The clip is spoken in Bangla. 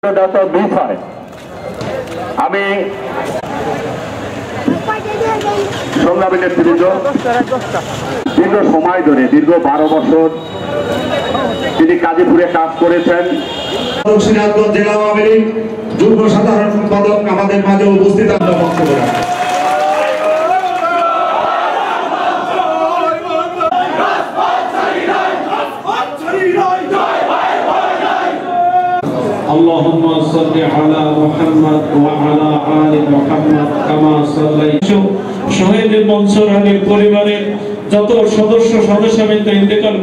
বিষয় আমি সংগ্রামী নেতৃবৃন্দ দীর্ঘ সময় ধরে দীর্ঘ 12 বছর তিনি গাজীপুরে কাজ করেছেন। সিরাজগঞ্জ জেলা আওয়ামী লীগ যুগ্ম সাধারণ সম্পাদক আমাদের মাঝে উপস্থিত বক্তব্য রাখেন। اللهم صل على محمد وعلى آل محمد كما صليت শহীদ মনসুর আলীর পরিবারের যত সদস্যবৃন্দ ইন্তেকাল